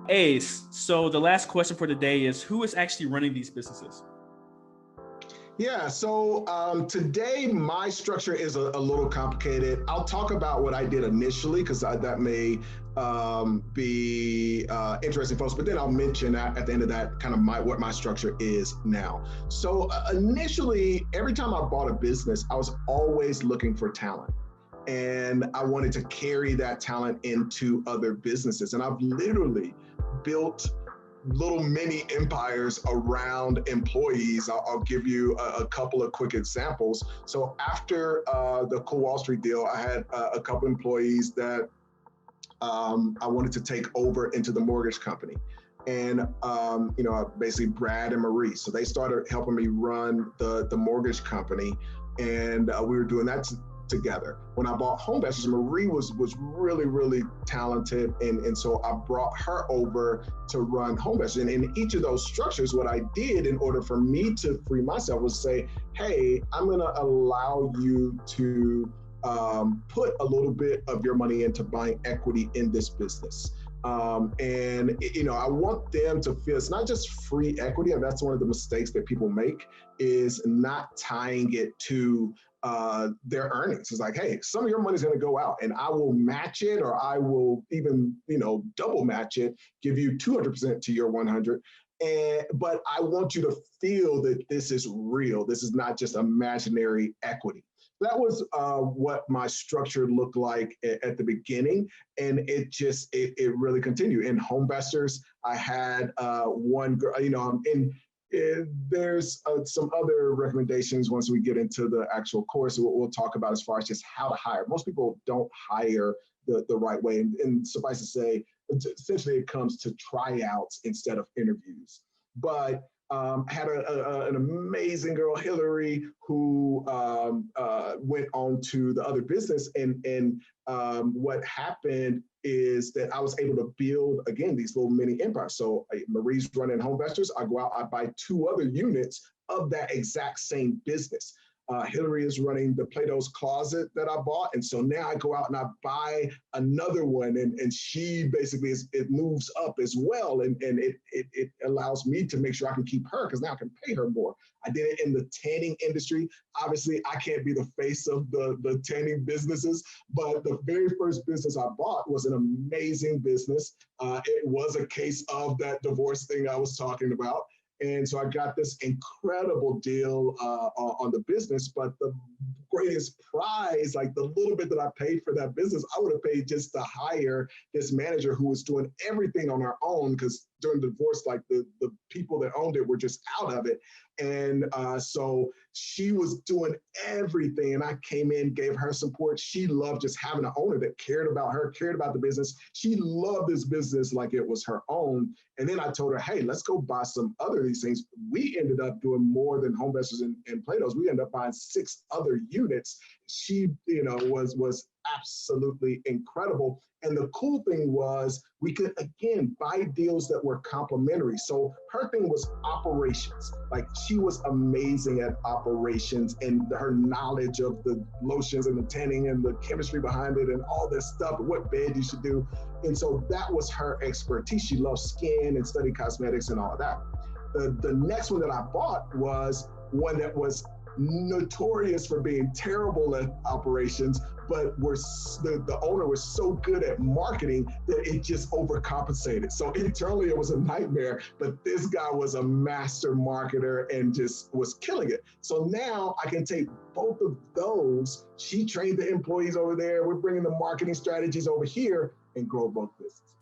Ace, so the last question for the day is, who is actually running these businesses? Yeah, so today my structure is a little complicated. I'll talk about what I did initially because that may be interesting, folks. But then I'll mention at the end of that kind of what my structure is now. So initially, every time I bought a business, I was always looking for talent. And I wanted to carry that talent into other businesses. And I've literally built little mini empires around employees. I'll give you a couple of quick examples. So after the Cool Wall Street deal, I had a couple employees that I wanted to take over into the mortgage company. And basically Brad and Marie. So they started helping me run the mortgage company, and we were doing that together. When I bought Homebesters, Marie was really, really talented. And so I brought her over to run Homebesters. And in each of those structures, what I did in order for me to free myself was say, hey, I'm going to allow you to put a little bit of your money into buying equity in this business. I want them to feel it's not just free equity. And that's one of the mistakes that people make, is not tying it to their earnings. It's like, hey, some of your money's going to go out and I will match it, or I will even, double match it, give you 200% to your 100. But I want you to feel that this is real. This is not just imaginary equity. That was what my structure looked like at the beginning. And it really continued. In Homebesters, I had one girl, there's some other recommendations once we get into the actual course we'll talk about, as far as just how to hire. Most people don't hire the right way. And suffice to say, essentially it comes to tryouts instead of interviews. But had an amazing girl, Hillary, who went on to the other business. And what happened is that I was able to build, again, these little mini empires. So Marie's running Homebesters. I go out, I buy 2 other units of that exact same business. Hillary is running the Plato's Closet that I bought. And so now I go out and I buy another one, and she basically it moves up as well. And it allows me to make sure I can keep her, because now I can pay her more. I did it in the tanning industry. Obviously, I can't be the face of the tanning businesses, but the very first business I bought was an amazing business. It was a case of that divorce thing I was talking about. And so I got this incredible deal on the business, but the greatest prize, like the little bit that I paid for that business, I would have paid just to hire this manager who was doing everything on her own, because during the divorce, like the people that owned it were just out of it. And so she was doing everything, and I came in, gave her support. She loved just having an owner that cared about her, cared about the business. She loved this business like it was her own. And then I told her, hey, let's go buy some other of these things. We ended up doing more than Homebesters and Plato's. We ended up buying 6 other units. She, was absolutely incredible. And the cool thing was we could, again, buy deals that were complementary. So her thing was operations. Like, she was amazing at operations, and her knowledge of the lotions and the tanning and the chemistry behind it and all this stuff, and what bed you should do. And so that was her expertise. She loved skin and studied cosmetics and all of that. The next one that I bought was one that was notorious for being terrible at operations, but the owner was so good at marketing that it just overcompensated. So internally it was a nightmare, but this guy was a master marketer and just was killing it. So now I can take both of those. She trained the employees over there. We're bringing the marketing strategies over here and grow both businesses.